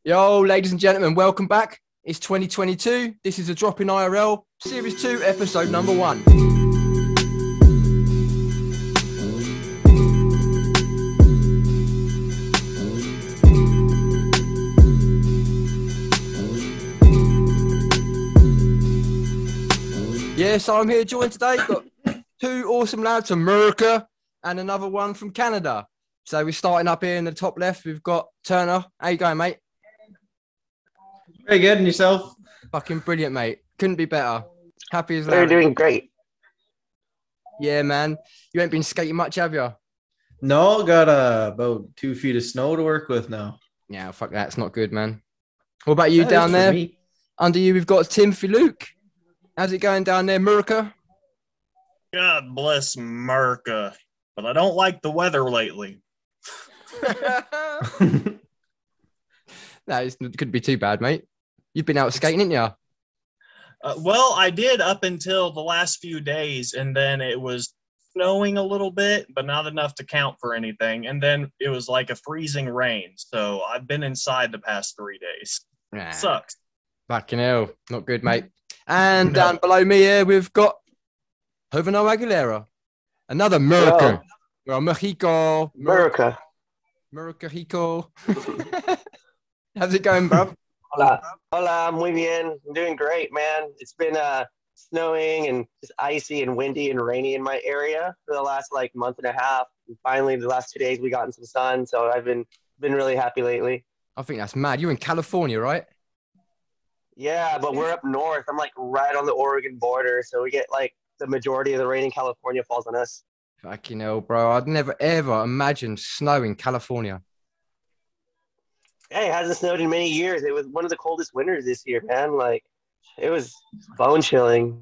Yo, ladies and gentlemen, welcome back. It's 2022. This is a Drop Inn IRL Series 2, Episode number 1. Yeah, so I'm here joined today. Got two awesome lads from America and another one from Canada. So we're starting up here in the top left. We've got Turner. How you going, mate? Very good. And yourself? Fucking brilliant, mate. Couldn't be better. Happy as They're doing great. Yeah, man. You ain't been skating much, have you? No, got about 2 feet of snow to work with now. Yeah, fuck that. It's not good, man. What about you That down is for there? me. Under you, we've got Timothy Luke. How's it going down there, America? God bless America, but I don't like the weather lately. That couldn't be too bad, mate. You've been out skating, haven't you? Well, I did up until the last few days, and then it was snowing a little bit, but not enough to count for anything. And then it was like a freezing rain. So I've been inside the past 3 days. Nah. Sucks. Fucking hell. Not good, mate. And down below me here, we've got Juvenal Aguilera. Another American. Well, Mexico. America. Rico. How's it going, bro? Hola, muy bien. I'm doing great, man. It's been snowing and just icy and windy and rainy in my area for the last month and a half. And finally, the last 2 days we gotten some sun, so I've been really happy lately. I think that's mad. You're in California, right? Yeah, but we're up north. I'm right on the Oregon border, so we get the majority of the rain in California falls on us. Fucking hell, bro. I'd never, ever imagined snow in California. Hey, it hasn't snowed in many years. It was one of the coldest winters this year, man. It was bone chilling.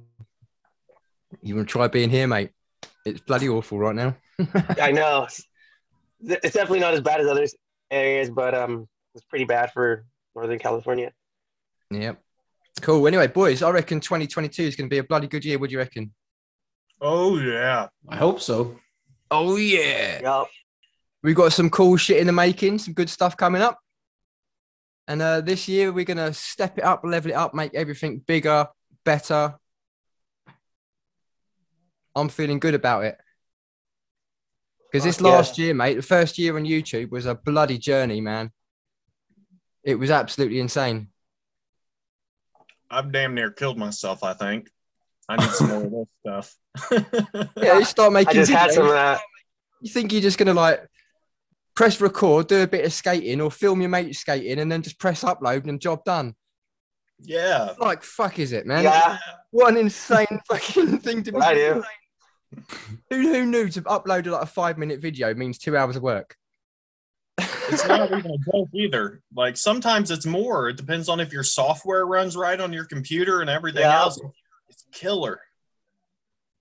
You want to try being here, mate? It's bloody awful right now. I know. It's definitely not as bad as other areas, but it's pretty bad for Northern California. Yep. Cool. Anyway, boys, I reckon 2022 is going to be a bloody good year. What do you reckon? Oh, yeah. I hope so. Oh, yeah. Yep. We've got some cool shit in the making, some good stuff coming up. And this year, we're going to step it up, level it up, make everything bigger, better. I'm feeling good about it. Because this last year, mate, the first year on YouTube was a bloody journey, man. It was absolutely insane. I've damn near killed myself, I think. I need some more of this stuff. Yeah, you start making I just had some of that. You think you're just going to press record, do a bit of skating or film your mate skating and then just press upload and job done. Yeah. Fuck is it, man? Yeah. What an insane fucking thing to be I do. Who knew to upload a 5-minute video means 2 hours of work? It's not even a joke either. Sometimes it's more. It depends on if your software runs right on your computer and everything else. It's killer.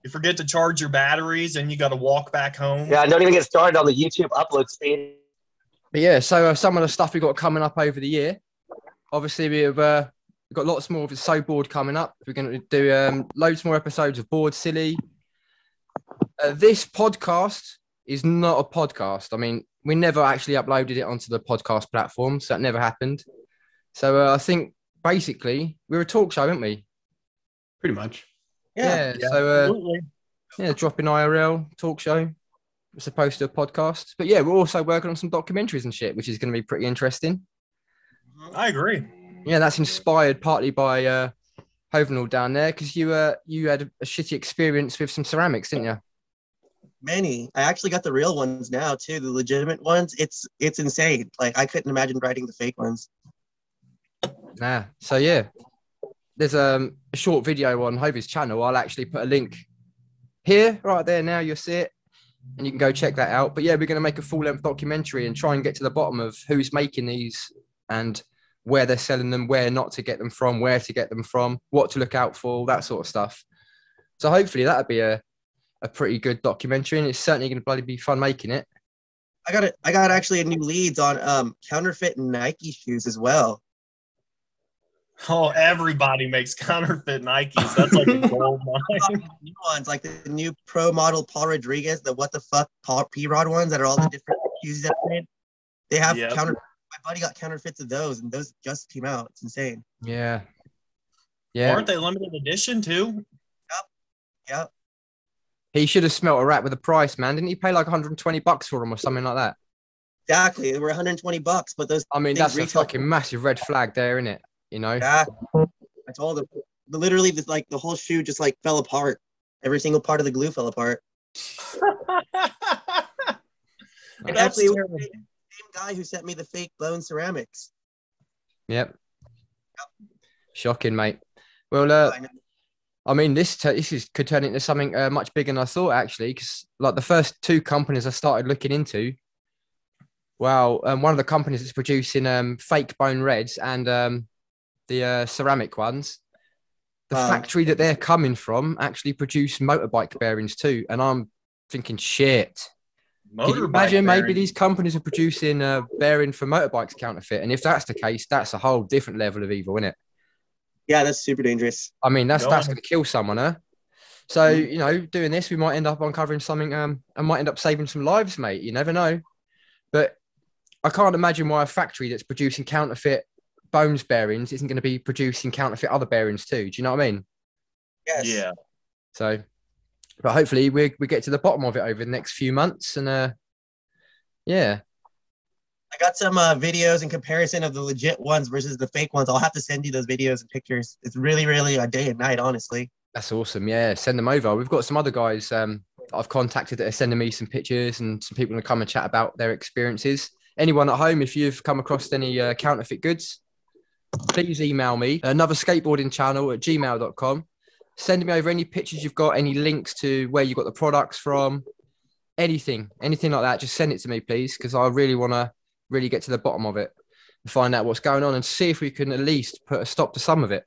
You forget to charge your batteries and you got to walk back home. Yeah, don't even get started on the YouTube upload speed. But yeah, so some of the stuff we got coming up over the year. Obviously, we've got lots more of the So Board coming up. We're going to do loads more episodes of Board Silly. This podcast is not a podcast. I mean, we never actually uploaded it onto the podcast platform, so that never happened. So I think basically we're a talk show, aren't we? Pretty much. Yeah. So Drop Inn IRL talk show as opposed to a podcast. But yeah, we're also working on some documentaries and shit, which is going to be pretty interesting. I agree. Yeah, that's inspired partly by Juvenal down there because you had a shitty experience with some ceramics, didn't you? Many. I actually got the real ones now too, the legitimate ones. It's insane. I couldn't imagine writing the fake ones. Nah. So yeah, there's a short video on Hovey's channel. I'll actually put a link here, right there now. You'll see it, and you can go check that out. But yeah, we're going to make a full-length documentary and try and get to the bottom of who's making these and where they're selling them, where not to get them from, where to get them from, what to look out for, that sort of stuff. So hopefully that'll be a pretty good documentary, and it's certainly going to bloody be fun making it. I got actually a new leads on counterfeit Nike shoes as well. Oh, everybody makes counterfeit Nikes. That's like a gold mine. New ones, like the new pro model Paul Rodriguez, the what the fuck Paul P-Rod ones that are all the different shoes that made. They have counterfeit My buddy got counterfeits of those, and those just came out. It's insane. Yeah. Yeah. Aren't they limited edition too? Yep. He should have smelt a rat with the price, man. Didn't he pay like 120 bucks for them or something like that? Exactly. They were 120 bucks, but those. I mean, things that's a retail- fucking massive red flag there, isn't it? You know? Yeah. I told him. Literally, like the whole shoe just like fell apart. Every single part of the glue fell apart. And That's actually, it was terrible. the same guy who sent me the fake bone ceramics. Yep. Shocking, mate. Well, I know. I mean, could turn into something much bigger than I thought, actually, because like the first two companies I started looking into, well, one of the companies that's producing fake bone reds and the ceramic ones, the factory that they're coming from actually produce motorbike bearings too. And I'm thinking, shit. Can you imagine maybe these companies are producing a bearing for motorbikes counterfeit? And if that's the case, that's a whole different level of evil, isn't it? Yeah, that's super dangerous. I mean, that's going to kill someone, huh? So, you know, doing this, we might end up uncovering something and might end up saving some lives, mate. You never know. But I can't imagine why a factory that's producing counterfeit bones bearings isn't going to be producing counterfeit other bearings too. Do you know what I mean? Yes. Yeah. So, but hopefully we get to the bottom of it over the next few months. And yeah. I got some videos in comparison of the legit ones versus the fake ones. I'll have to send you those videos and pictures. It's really, really a day and night, honestly. That's awesome. Yeah, send them over. We've got some other guys I've contacted that are sending me some pictures and some people to come and chat about their experiences. Anyone at home, if you've come across any counterfeit goods, please email me, anotherskateboardingchannel@gmail.com. Send me over any pictures you've got, any links to where you got the products from, anything like that. Just send it to me, please, because I really want to really get to the bottom of it and find out what's going on and see if we can at least put a stop to some of it.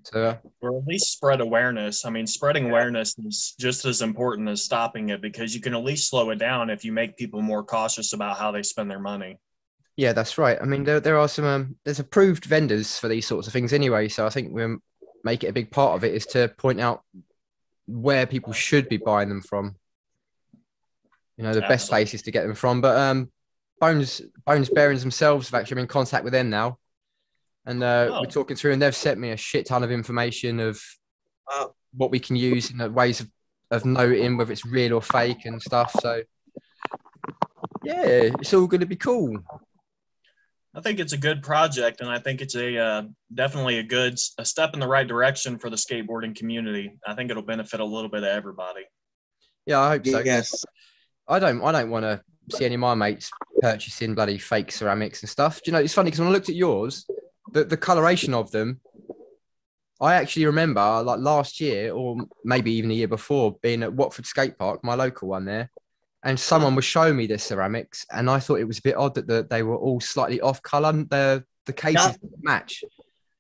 So, or at least spread awareness. I mean, spreading awareness is just as important as stopping it, because you can at least slow it down if you make people more cautious about how they spend their money. Yeah, that's right. I mean, there are some there's approved vendors for these sorts of things anyway. So I think we'll make it a big part of it is to point out where people should be buying them from. You know, the best places to get them from. But Bones Bearings themselves have actually been in contact with them now. And we're talking through, and they've sent me a shit ton of information of what we can use in the ways of noting whether it's real or fake and stuff. So, yeah, it's all going to be cool. I think it's a good project, and I think it's definitely a step in the right direction for the skateboarding community. I think it'll benefit a little bit of everybody. Yeah, I hope so. Yes. I don't want to see any of my mates purchasing bloody fake ceramics and stuff. Do you know, it's funny because when I looked at yours, the coloration of them, I actually remember like last year or maybe even the year before being at Watford Skate Park, my local one there, and someone was showing me the ceramics, and I thought it was a bit odd that they were all slightly off color. The cases didn't match.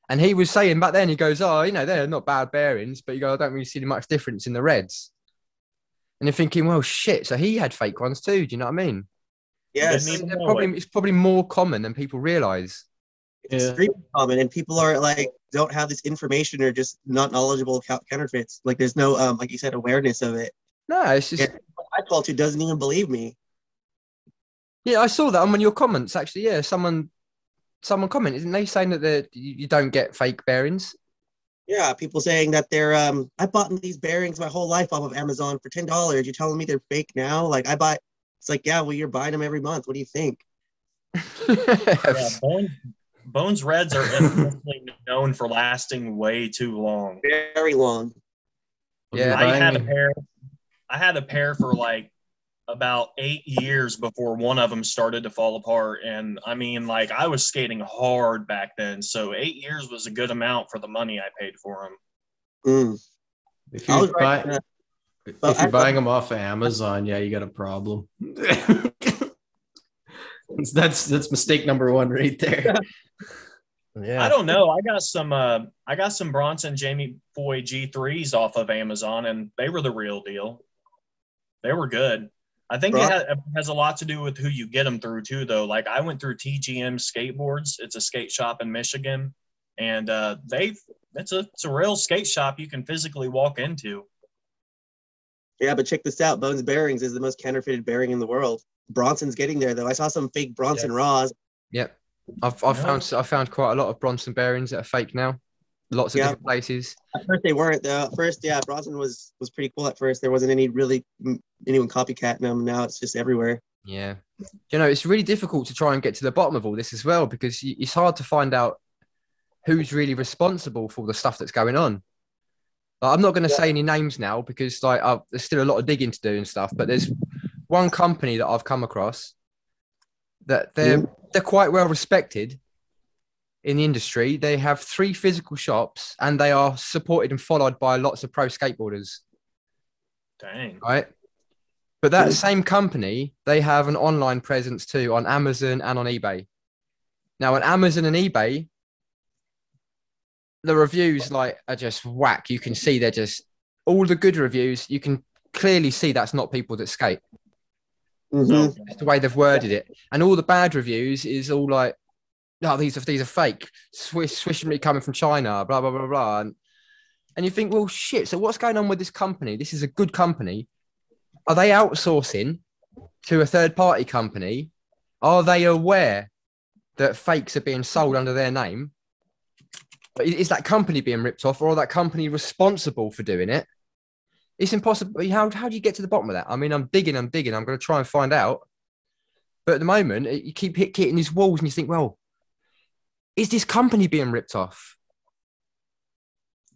And he was saying back then, he goes, oh, you know, they're not bad bearings, but you go, I don't really see much difference in the reds. And you're thinking, well, shit, so he had fake ones too. Do you know what I mean? Yes. It's probably more common than people realize. It's extremely common, and people are like, don't have this information or just not knowledgeable counterfeits. Like there's no, like you said, awareness of it. No, it's just... I told you doesn't even believe me. Yeah, I saw that on one of your comments, actually. Yeah, someone commented, isn't they, saying that you don't get fake bearings? Yeah, people saying that they're, I bought these bearings my whole life off of Amazon for $10. You're telling me they're fake now? Like it's like, yeah, well, you're buying them every month. What do you think? Yeah, Bones Reds are infamously known for lasting way too long. Very long. Yeah, I had a pair for like about 8 years before one of them started to fall apart. And I mean, like, I was skating hard back then. So 8 years was a good amount for the money I paid for them. If you're buying them off of Amazon, yeah, you got a problem. That's mistake number one right there. Yeah. I don't know. I got some Bronson Jamie Foy G3s off of Amazon, and they were the real deal. They were good. I think it has a lot to do with who you get them through too, though. Like I went through TGM Skateboards. It's a skate shop in Michigan, and it's a real skate shop you can physically walk into. Yeah, but check this out. Bones Bearings is the most counterfeited bearing in the world. Bronson's getting there, though. I saw some fake Bronson Raws. Yep. I found quite a lot of Bronson bearings that are fake now. Lots of different places. At first they weren't though. At first, yeah, Bronson was pretty cool at first. There wasn't anyone copycatting them. Now it's just everywhere. Yeah. You know, it's really difficult to try and get to the bottom of all this as well, because it's hard to find out who's really responsible for the stuff that's going on. Like, I'm not going to say any names now because there's still a lot of digging to do and stuff, but there's one company that I've come across that they're quite well respected in the industry. They have 3 physical shops and they are supported and followed by lots of pro skateboarders. Dang. Right. But that same company, they have an online presence too on Amazon and on eBay. Now on Amazon and eBay, the reviews are just whack. You can see they're just all the good reviews. You can clearly see that's not people that skate. Mm-hmm. It's the way they've worded it. And all the bad reviews is all like, no, these are fake. Swishingly coming from China, blah, blah, blah, blah. And you think, well, shit. So what's going on with this company? This is a good company. Are they outsourcing to a third-party company? Are they aware that fakes are being sold under their name? Is that company being ripped off, or are that company responsible for doing it? It's impossible. How do you get to the bottom of that? I mean, I'm digging. I'm going to try and find out. But at the moment, you keep hitting these walls and you think, well, is this company being ripped off?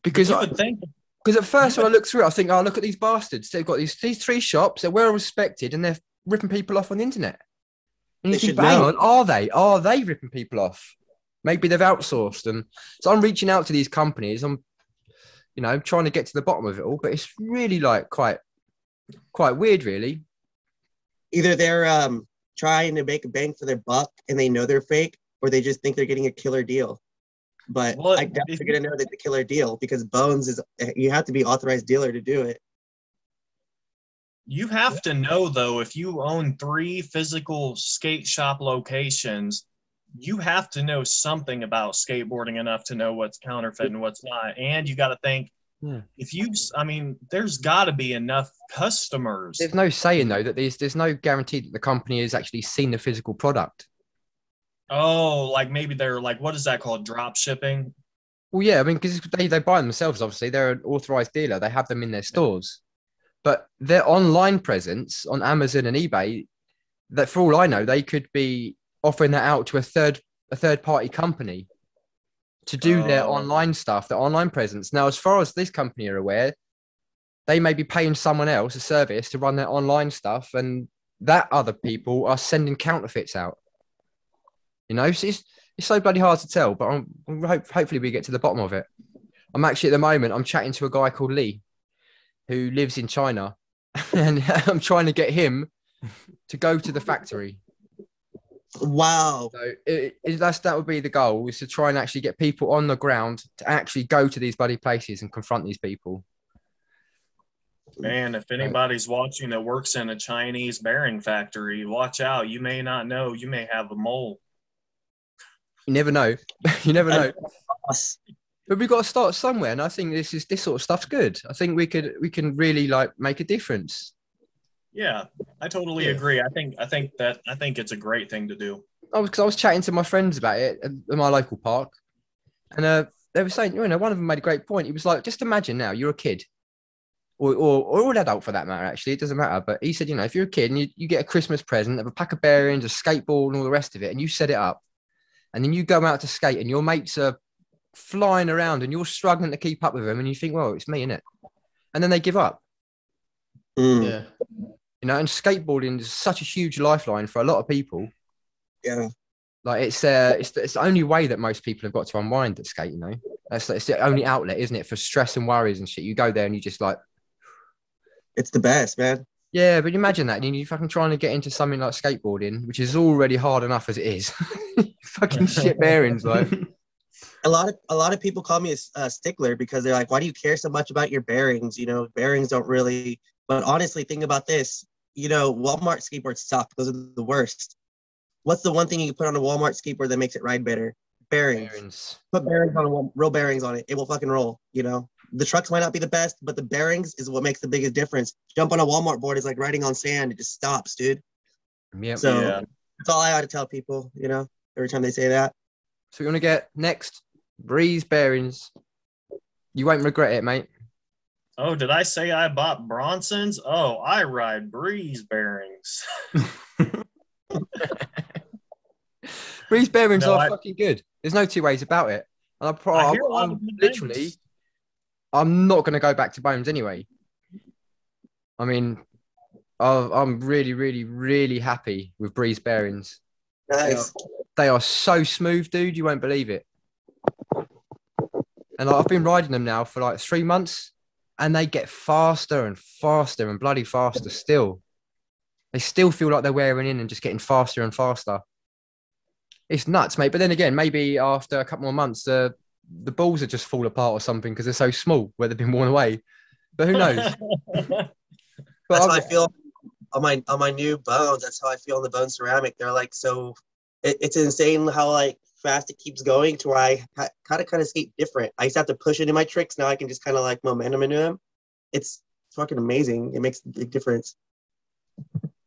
Because at first when I look through it, I think, oh, look at these bastards. They've got these 3 shops. They're well respected and they're ripping people off on the internet. And you think, but hang on, are they ripping people off? Maybe they've outsourced. And so I'm reaching out to these companies. I'm, trying to get to the bottom of it all, but it's really quite weird, really. Either they're trying to make a bang for their buck and they know they're fake, or they just think they're getting a killer deal. But I doubt they're going to know that the killer deal, because Bones you have to be authorized dealer to do it. You have to know, though, if you own 3 physical skate shop locations, you have to know something about skateboarding enough to know what's counterfeit and what's not. And you got to think, there's got to be enough customers. There's no saying, though, that there's no guarantee that the company has actually seen the physical product. Oh, maybe they're what is that called? Drop shipping? Well, yeah, I mean, because they buy them themselves, obviously. They're an authorized dealer. They have them in their stores. But their online presence on Amazon and eBay, that for all I know, they could be offering that out to a third party company to do their online stuff, their online presence. Now, as far as this company are aware, they may be paying someone else a service to run their online stuff, and that other people are sending counterfeits out. It's so bloody hard to tell, but hopefully we get to the bottom of it. I'm actually, at the moment, I'm chatting to a guy called Lee who lives in China, and I'm trying to get him to go to the factory. Wow. So that would be the goal, is to try and actually get people on the ground to actually go to these bloody places and confront these people. Man, if anybody's watching that works in a Chinese bearing factory, watch out. You may not know. You may have a mole. You never know. You never know. But we've got to start somewhere, and I think this sort of stuff's good. I think we can really make a difference. Yeah, I totally agree. I think it's a great thing to do. Because I was chatting to my friends about it at my local park, and they were saying, one of them made a great point. He was like, just imagine now you're a kid, or an adult for that matter. Actually, it doesn't matter. But he said, if you're a kid and you get a Christmas present of a pack of bearings, a skateboard, and all the rest of it, and you set it up, and then you go out to skate, and your mates are flying around, and you're struggling to keep up with them, and you think, well, it's me, innit? And then they give up. Yeah. And skateboarding is such a huge lifeline for a lot of people. Yeah. It's the only way that most people have got to unwind at skate, It's the only outlet, isn't it, for stress and worries and shit. You go there and you just it's the best, man. Yeah, but imagine that. And you're fucking trying to get into something like skateboarding, which is already hard enough as it is. Fucking shit bearings, A lot of people call me a stickler because they're like, why do you care so much about your bearings? Bearings don't really. But honestly, think about this. Walmart skateboards suck. Those are the worst. What's the one thing you can put on a Walmart skateboard that makes it ride better? Bearings. Put bearings on real bearings on it. It will fucking roll. The trucks might not be the best, but the bearings is what makes the biggest difference. Jump on a Walmart board is like riding on sand. It just stops, dude. Yep. So that's all I ought to tell people, every time they say that. So we want to get next Breeze bearings. You won't regret it, mate. Oh, did I say I bought Bronson's? Oh, I ride Breeze bearings. Breeze bearings No, are fucking good. There's no two ways about it. And I hear a lot of good literally, things. I'm not going to go back to Bones anyway. I mean, I'm really, really, really happy with Breeze bearings. Nice. They are so smooth, dude. You won't believe it. And I've been riding them now for like 3 months, and they get faster and faster and bloody faster still. They still feel like they're wearing in and just getting faster and faster. It's nuts, mate. But then again, maybe after a couple more months, the balls are just fall apart or something because they're so small where they've been worn away. But who knows? That's how I feel on my new bones. That's how I feel on the bone ceramic. They're like so. It's insane how like fast it keeps going to where I kind of skate different. I used to have to push into my tricks. Now I can just kind of like momentum into them. It's fucking amazing. It makes a big difference.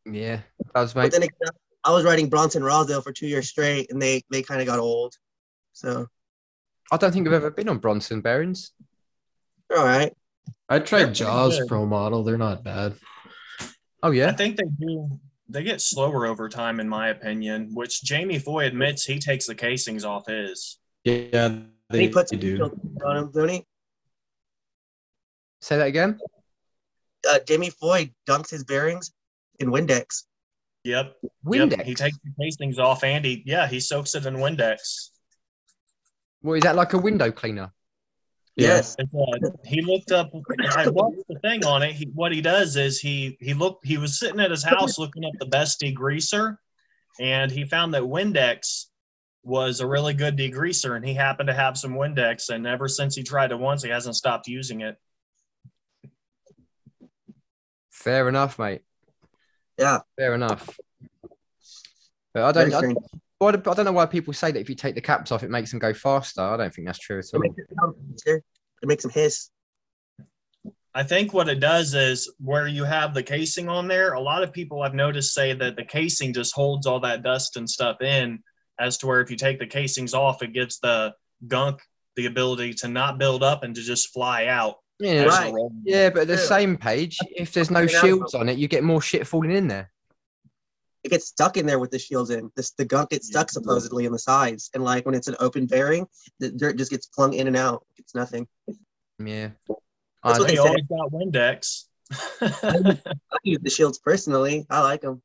Yeah, that was mate. But then again, I was riding Bronson Rosdale for 2 years straight, and they kind of got old. So I don't think I've ever been on Bronson bearings. all right. I tried They're Jaws good. Pro Model. They're not bad. Oh yeah, I think they do. They get slower over time, in my opinion, which Jamie Foy admits he takes the casings off his. Yeah, He they puts do. on him, don't he? say that again. Jamie Foy dunks his bearings in Windex. Yep. Windex. Yep. He takes the casings off and he soaks it in Windex. What is that, like a window cleaner? Yes. He looked up. I watched the thing on it. What he does is he was sitting at his house looking up the best degreaser, and he found that Windex was a really good degreaser, and he happened to have some Windex, and ever since he tried it once, he hasn't stopped using it. Fair enough, mate. Yeah. Fair enough. But I don't know why people say that if you take the caps off, it makes them go faster. I don't think that's true at all. It makes them hiss. I think what it does is where you have the casing on there, a lot of people I've noticed say that the casing just holds all that dust and stuff in, as to where if you take the casings off, it gives the gunk the ability to not build up and to just fly out. Yeah, Right. Yeah, but the same page, if there's no shields on it, you get more shit falling in there. It gets stuck in there with the shields in. The gunk gets stuck supposedly in the sides. And like when it's an open bearing, the dirt just gets flung in and out. It's nothing. Yeah. That's what They they say. always got Windex. I use the shields personally. I like them.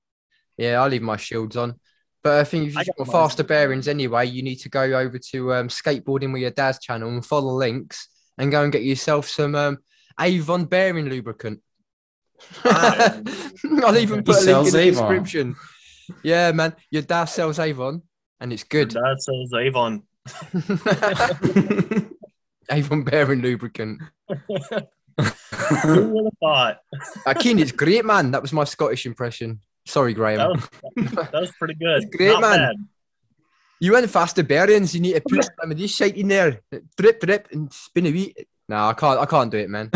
Yeah, I leave my shields on. But I think if you want faster bearings anyway, you need to go over to Skateboarding with your dad's channel and follow links and go and get yourself some Avon Bearing lubricant. I'll even put a link in the description. Yeah, man. Your dad sells Avon and it's good. Your dad sells Avon. Avon Bearing lubricant. Who would have thought? Akin, it's great, man. That was my Scottish impression. Sorry, Graham. That was pretty good. It's great, Not man. bad. You want faster bearings, you need to put some of this shit in there. Drip, drip, and spin a wee. No, I can't do it, man.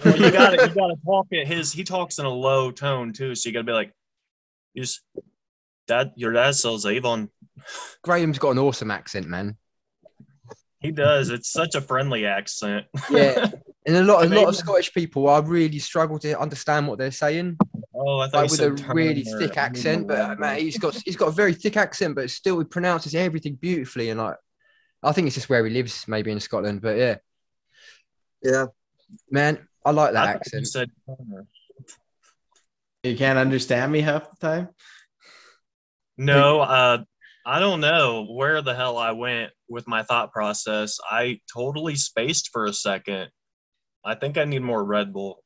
Well, you gotta talk at his. He talks in a low tone too, so you gotta be like, your dad sells Avon. Graham's got an awesome accent, man. He does. It's such a friendly accent. Yeah, and a lot of Scottish people, I really struggle to understand what they're saying. Oh, I thought Like with a really thick accent, but man, he's got a very thick accent, but still he pronounces everything beautifully. And like, I think it's just where he lives, maybe in Scotland. But Yeah, man, I like that accent. You can't understand me half the time? No, I don't know where the hell I went with my thought process. I totally spaced for a second. I think I need more Red Bull.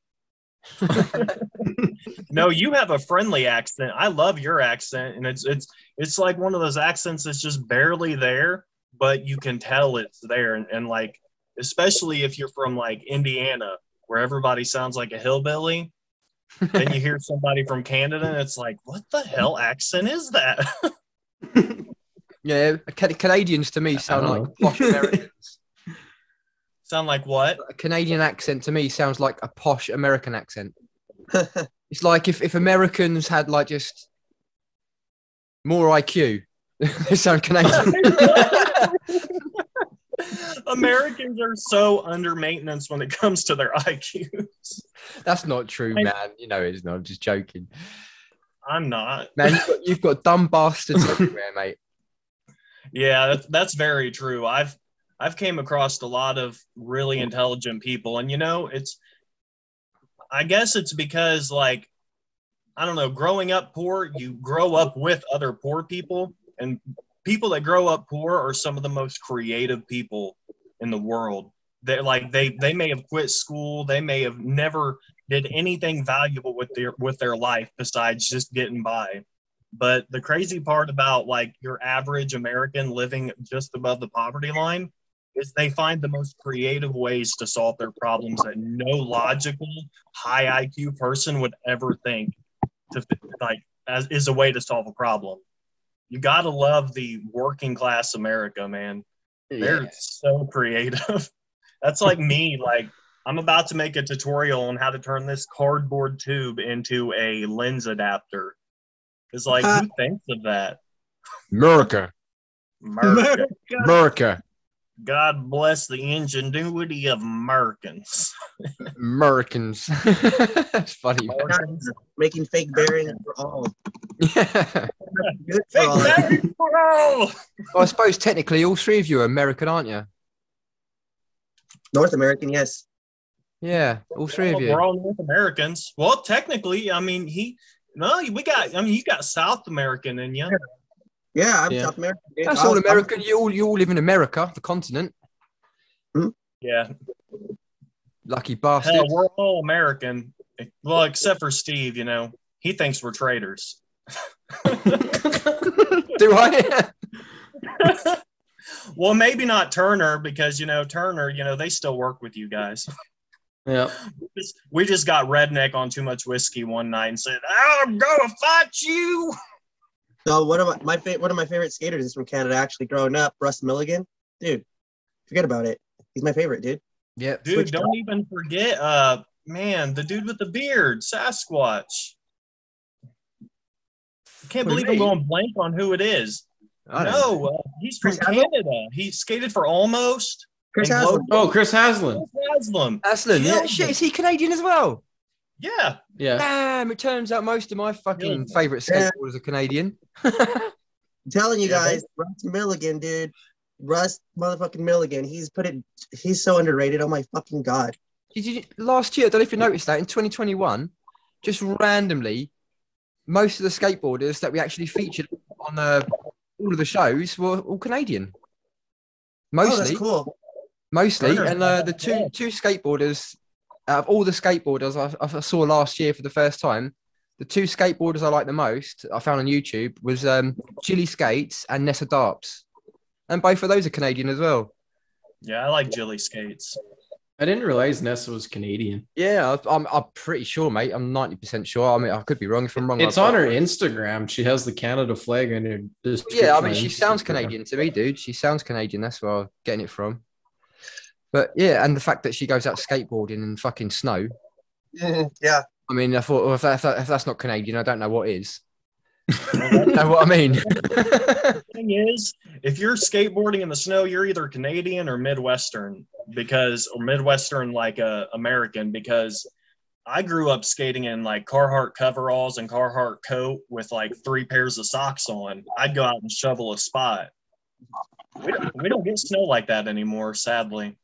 No, you have a friendly accent. I love your accent, and it's like one of those accents that's just barely there, but you can tell it's there. And like, especially if you're from like Indiana, where everybody sounds like a hillbilly, then you hear somebody from Canada, and it's like, what the hell accent is that? Yeah, Canadians to me sound like posh Americans. Sound like what? A Canadian accent to me sounds like a posh American accent. It's like if Americans had like just more IQ, They sound Canadian. Americans are so under maintenance when it comes to their IQs. That's not true, man. You know it's not. I'm just joking. I'm not. Man, you've got dumb bastards everywhere, mate. Yeah, that's very true. I've came across a lot of really intelligent people, and I guess it's because, like, I don't know, growing up poor, you grow up with other poor people, and people that grow up poor are some of the most creative people in the world. They may have quit school, they may have never did anything valuable with their life besides just getting by. But the crazy part about, like, your average American living just above the poverty line is they find the most creative ways to solve their problems that no logical high IQ person would ever think is a way to solve a problem. You got to love the working class America, man. They're so creative. That's like me. Like, I'm about to make a tutorial on how to turn this cardboard tube into a lens adapter. It's like, who thinks of that? America. God bless the ingenuity of Americans. Americans. That's funny. Making fake bearings for all. Yeah. Good for all. Bearings for all. Well, I suppose technically all three of you are American, aren't you? North American, yes. Yeah, all three of you. We're all North Americans. Well, technically, I mean, you got South American in you. Yeah, I'm South American. That's all American. You all live in America, the continent. Yeah. Lucky bastard. Hell, we're all American. Well, except for Steve, he thinks we're traitors. Do I? Well, maybe not Turner, because, Turner, they still work with you guys. Yeah. We just got redneck on too much whiskey one night and said, I'm going to fight you. So one of my favorite skaters is from Canada, actually, growing up, Russ Milligan. Dude, forget about it. He's my favorite, dude. Yeah. Dude, don't even forget, the dude with the beard, Sasquatch. I can't believe I'm going blank on who it is. No, he's from Canada. He skated for Almost. Chris Haslam. Oh, Chris Haslam. Haslam, yeah. Shit, is he Canadian as well? Yeah. Damn, it turns out most of my fucking favorite skateboarders are Canadian. I'm telling you guys, Russ Milligan, dude. Russ motherfucking Milligan. He's so underrated. Oh my fucking God. Last year, I don't know if you noticed that, in 2021, just randomly, most of the skateboarders that we actually featured on all of the shows were all Canadian. Mostly. Oh, that's cool. Mostly. And the two skateboarders, out of all the skateboarders I saw last year for the first time, the two skateboarders I like the most, I found on YouTube, was Chili Skates and Nessa Darps. And both of those are Canadian as well. Yeah, I like Jilly Skates. I didn't realize Nessa was Canadian. Yeah, I'm pretty sure, mate. I'm 90% sure. I mean, I could be wrong. If I'm wrong, it's on her Instagram. She has the Canada flag in her description. Yeah, I mean, she sounds Canadian to me, dude. She sounds Canadian. That's where I'm getting it from. But yeah, and the fact that she goes out skateboarding in fucking snow. Yeah. I mean, I thought, well, if that's not Canadian, I don't know what is. You know what I mean? The thing is, if you're skateboarding in the snow, you're either Canadian or Midwestern, or Midwestern like American, because I grew up skating in like Carhartt coveralls and Carhartt coat with like 3 pairs of socks on. I'd go out and shovel a spot. We don't get snow like that anymore, sadly.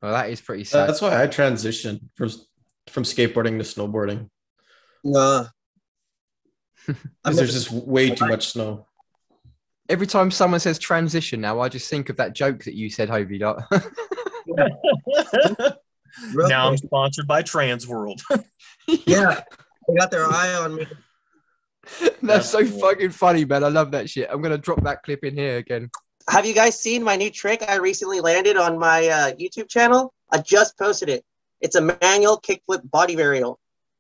Well, that is pretty sad. That's why I transitioned from skateboarding to snowboarding. Because there's just way too much snow. Every time someone says transition now, I just think of that joke that you said, Hovey. Now I'm sponsored by Trans World. Yeah, they got their eye on me. That's so fucking funny, man. I love that shit. I'm going to drop that clip in here again. Have you guys seen my new trick I recently landed on my YouTube channel? I just posted it. It's a manual kickflip body varial.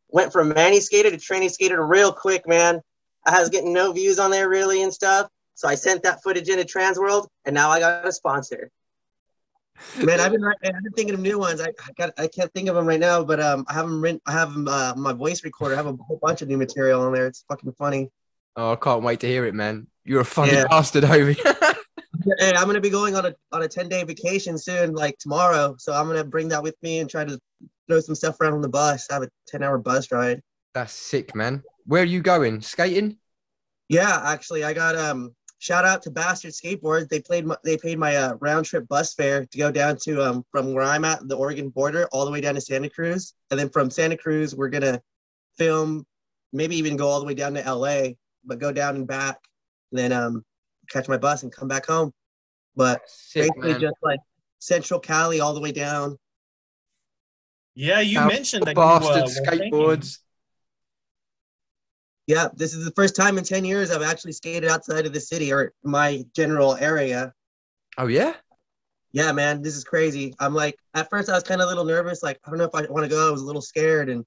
Went from manny skater to tranny skater real quick, man. I was getting no views on there really and stuff. So I sent that footage into Trans World, and now I got a sponsor. Man, I've been thinking of new ones. I can't think of them right now, but I have them. I have my voice recorder. I have a whole bunch of new material on there. It's fucking funny. Oh, I can't wait to hear it, man. You're a funny bastard, Hovey. Hey, I'm gonna be going on a 10-day vacation soon, like tomorrow. So I'm gonna bring that with me and try to throw some stuff around on the bus. I have a 10-hour bus ride. That's sick, man. Where are you going? Skating? Yeah, actually, I got shout out to Bastard Skateboards. They paid my round trip bus fare to go down to from where I'm at, the Oregon border, all the way down to Santa Cruz, and then from Santa Cruz we're gonna film, maybe even go all the way down to LA, but go down and back, and then catch my bus and come back home. But sick, basically man. just like Central Cali all the way down. Yeah, you mentioned that Bastard you skateboards. Yeah, this is the first time in 10 years I've actually skated outside of the city or my general area. Oh, yeah? Yeah, man, this is crazy. I'm like, at first I was kind of a little nervous. Like, I don't know if I want to go. I was a little scared, and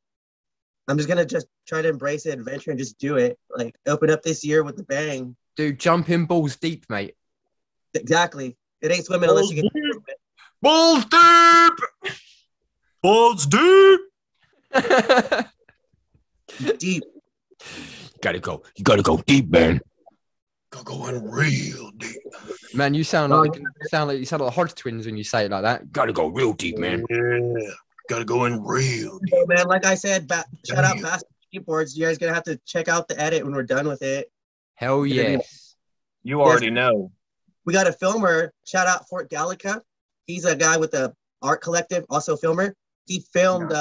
I'm just going to just try to embrace the adventure and just do it. Like, open up this year with the bang. Dude, jump in balls deep, mate. Exactly. It ain't swimming unless you get balls deep. Balls deep. Deep. You gotta go deep, man. Gotta go in real deep. Man, you sound like you sound like Hodge twins when you say it like that. Gotta go real deep, man. Yeah, gotta go in real deep. So, man, like I said, shout out Bastard Skateboards. You guys gonna have to check out the edit when we're done with it. Hell yes. You already know. We got a filmer. Shout out Fort Gallica. He's a guy with the art collective, also a filmer. He filmed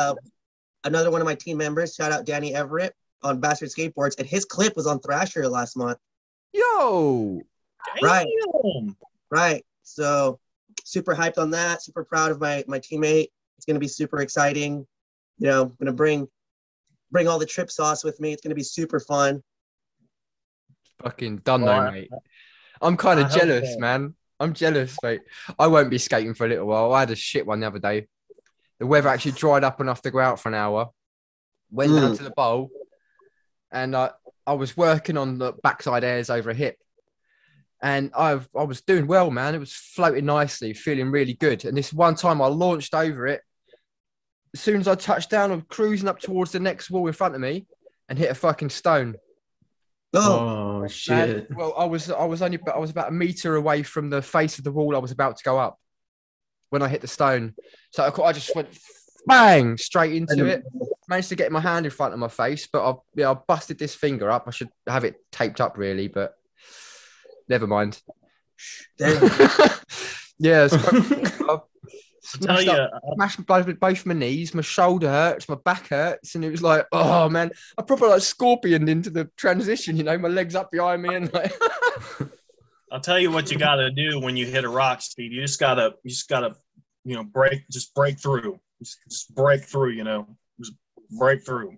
another one of my team members. Shout out Danny Everett on Bastard Skateboards, and his clip was on Thrasher last month. Yo. Right. So super hyped on that. Super proud of my teammate. It's gonna be super exciting. You know, I'm gonna bring all the trip sauce with me. It's gonna be super fun. Fucking done though, mate. I'm kind of jealous, man. I'm jealous, mate. I won't be skating for a little while. I had a shit one the other day. The weather actually dried up enough to go out for an hour. Went down to the bowl, and I was working on the backside airs over a hip. And I was doing well, man. It was floating nicely, feeling really good. And this one time I launched over it. As soon as I touched down, I'm cruising up towards the next wall in front of me and hit a fucking stone. Oh shit! Man, well, I was about a meter away from the face of the wall I was about to go up when I hit the stone. So I just went bang straight into it. Managed to get my hand in front of my face, but I busted this finger up. I should have it taped up really, but never mind. Yeah, smashed both my knees, my shoulder hurts, my back hurts, and it was like, oh man, I proper like scorpioned into the transition, you know, my legs up behind me and like. I'll tell you what you gotta do when you hit a rock, Speed. You just gotta, you know, break through. Just break through, you know. Just break through.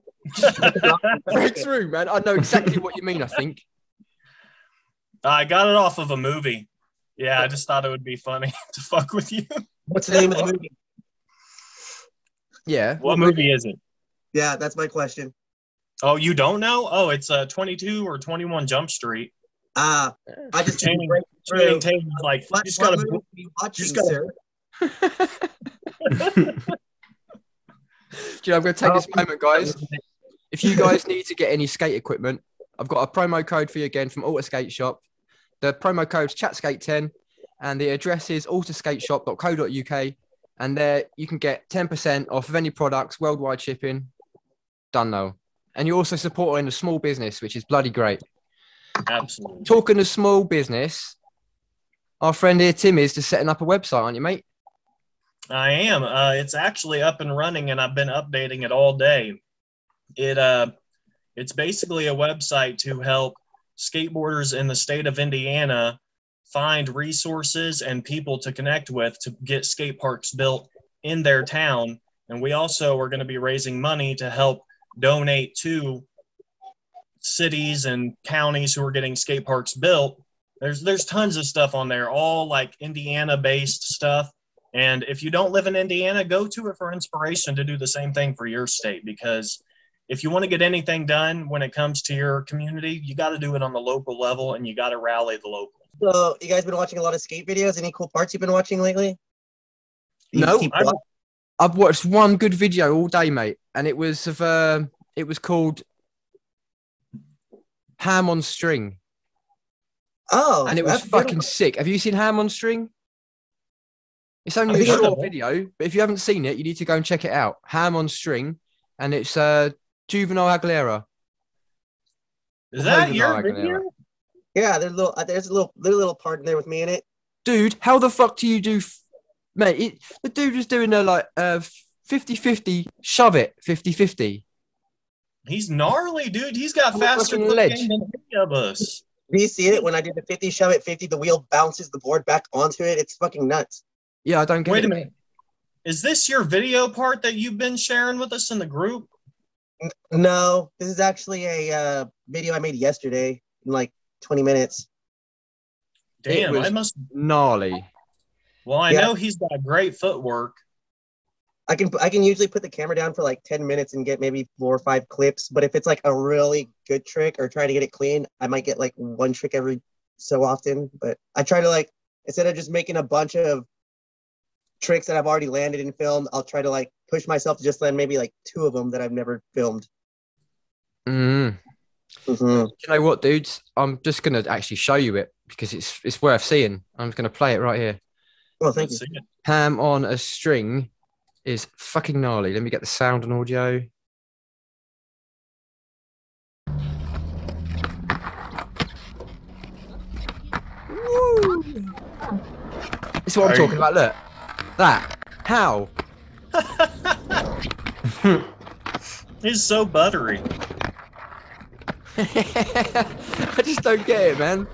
Break through, man. I know exactly what you mean, I think. I got it off of a movie. Yeah, I just thought it would be funny to fuck with you. What's the name of the movie? Yeah. What movie is it? Yeah, that's my question. Oh, you don't know? Oh, it's 22 or 21 Jump Street. I just Channing Tatum's like, what you just gotta. movie are you watching, sir? You know, I'm going to take this moment, guys. If you guys need to get any skate equipment, I've got a promo code for you again from Alter Skate Shop. The promo code's ChatSkate10, and the address is alterskateshop.co.uk. And there you can get 10% off of any products, worldwide shipping. Done though. And you're also supporting a small business, which is bloody great. Absolutely. Talking of small business, our friend here, Tim, is just setting up a website, aren't you, mate? I am. It's actually up and running, and I've been updating it all day. It's basically a website to help skateboarders in the state of Indiana find resources and people to connect with to get skate parks built in their town. And we also are going to be raising money to help donate to cities and counties who are getting skate parks built. There's tons of stuff on there, all like Indiana-based stuff. And if you don't live in Indiana, go to it for inspiration to do the same thing for your state, because if you want to get anything done when it comes to your community, you got to do it on the local level, and you got to rally the local. So you guys been watching a lot of skate videos? Any cool parts you've been watching lately? No, I've watched one good video all day, mate, and it was called Ham on String. Oh, And it was that's fucking beautiful. sick. Have you seen Ham on String? It's only a think short so. video, but if you haven't seen it, you need to go and check it out. Ham on String, and it's Juvenal Aguilera. Is that Juvenal your Aguilera. video? Yeah, there's a little part in there with me in it. Dude, how the fuck do you do, mate? The dude was doing a like 50-50, shove it 50-50. He's gnarly, dude. He's got I'm a faster fucking foot ledge. game than any of us. Do you see it when I did the 50 shove it 50? The wheel bounces the board back onto it. It's fucking nuts. Yeah, I don't get Wait it. a minute. Is this your video part that you've been sharing with us in the group? No, this is actually a video I made yesterday in like 20 minutes. Damn, was I must. gnarly. Well, I Yeah. know he's got great footwork. I can usually put the camera down for like 10 minutes and get maybe 4 or 5 clips. But if it's like a really good trick or trying to get it clean, I might get like 1 trick every so often. But I try to like, instead of just making a bunch of tricks that I've already landed and filmed, I'll try to like push myself to just land maybe like 2 of them that I've never filmed. Mm. Mm-hmm. You know what, dudes? I'm just gonna actually show you it because it's worth seeing. I'm just gonna play it right here. Well, thank you. Let's see it. Ham on a String is fucking gnarly. Let me get the sound and audio. Woo! This is what I'm talking about. Look, that. How? He's so buttery. I just don't get it, man.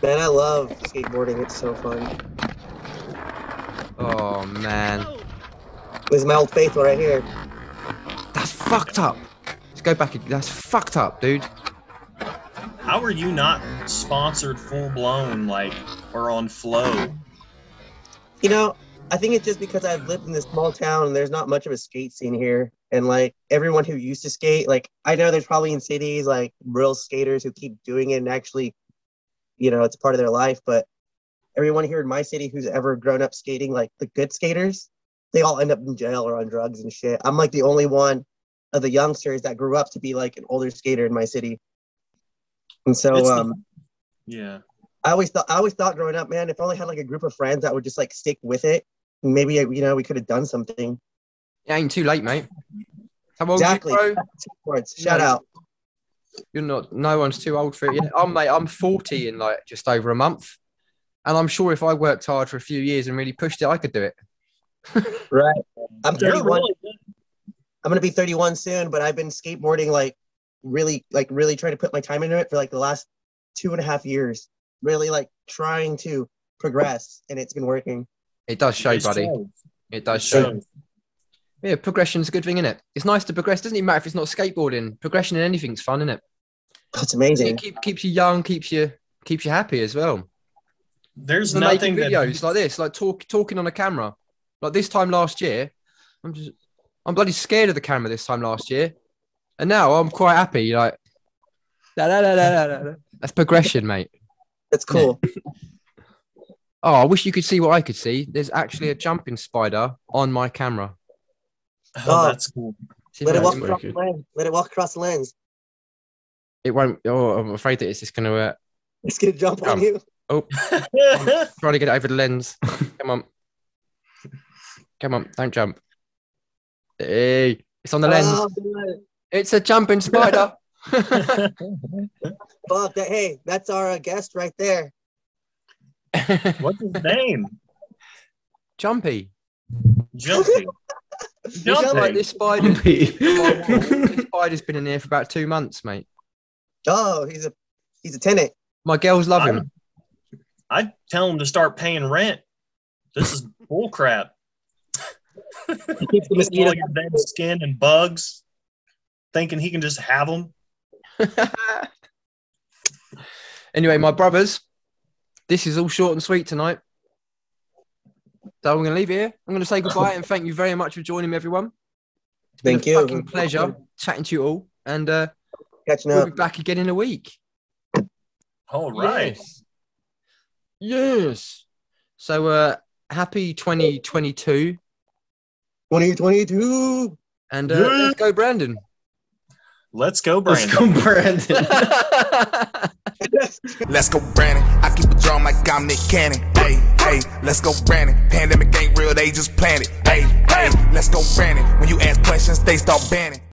Man, I love skateboarding. It's so fun. Oh man, This is my old faithful right here. that's fucked up. Let's go back. That's fucked up, dude. How are you not sponsored full blown, like, or on flow? You know, I think it's just because I've lived in this small town and there's not much of a skate scene here. And like everyone who used to skate, like I know there's probably in cities like real skaters who keep doing it and actually, you know, it's part of their life. But everyone here in my city who's ever grown up skating, like the good skaters, they all end up in jail or on drugs and shit. I'm like the only one of the youngsters that grew up to be like an older skater in my city. And so Yeah. I always thought growing up, man, if I only had like a group of friends that would just like stick with it, maybe, you know, we could have done something. It ain't too late, mate. How old Exactly. are you, bro? Shout No. out. You're not. No one's too old for it yet. I'm 40 in like just over a month, and I'm sure if I worked hard for a few years and really pushed it, I could do it. Right. I'm You're 31. really good. I'm gonna be 31 soon, but I've been skateboarding like really trying to put my time into it for like the last 2.5 years. Really like trying to progress, and it's been working. It does show, It buddy. shows. It does It show. shows. Yeah, progression's a good thing, isn't it? It's nice to progress. Doesn't even matter if it's not skateboarding. Progression in anything's fun, isn't it? It's amazing. It keeps you young, keeps you happy as well. There's For nothing making that videos like this, like talking on a camera. Like this time last year, I'm bloody scared of the camera this time last year, and now I'm quite happy. Like, that's progression, mate. That's cool. Oh, I wish you could see what I could see. There's actually a jumping spider on my camera. Oh, that's cool. See if Let I it can walk do across the lens. Let it walk across the lens. It won't. Oh, I'm afraid that it's just going to. It's gonna jump on Jump. you. Oh, trying to get it over the lens. Come on, don't jump. Hey, it's on the lens. Oh, God. It's a jumping spider. Fuck that. Hey, that's our guest right there. What's his name? Jumpy. Jumpy. Jumpy. This spider. Jumpy. This spider's been in here for about 2 months, mate. Oh, he's a tenant. My girls love him. I'd tell him to start paying rent. This is bull crap. He keeps the All mosquitoes. your dead skin and bugs, thinking he can just have them. Anyway, my brothers, this is all short and sweet tonight. So I'm going to leave it here. I'm going to say goodbye and thank you very much for joining me, everyone. It's been Thank a you. fucking pleasure chatting to you all. And Catching we'll up. be back again in a week. All right. Yes. So happy 2022. 2022. And Yeah. let's go, Brandon. Let's go, Brandon. Let's go, Brandon. Let's go, Brandon. I keep a drum like I'm Nick Cannon. Hey, hey, let's go, Brandon. Pandemic ain't real, they just planted. Hey, hey, let's go, Brandon. When you ask questions, they start banning.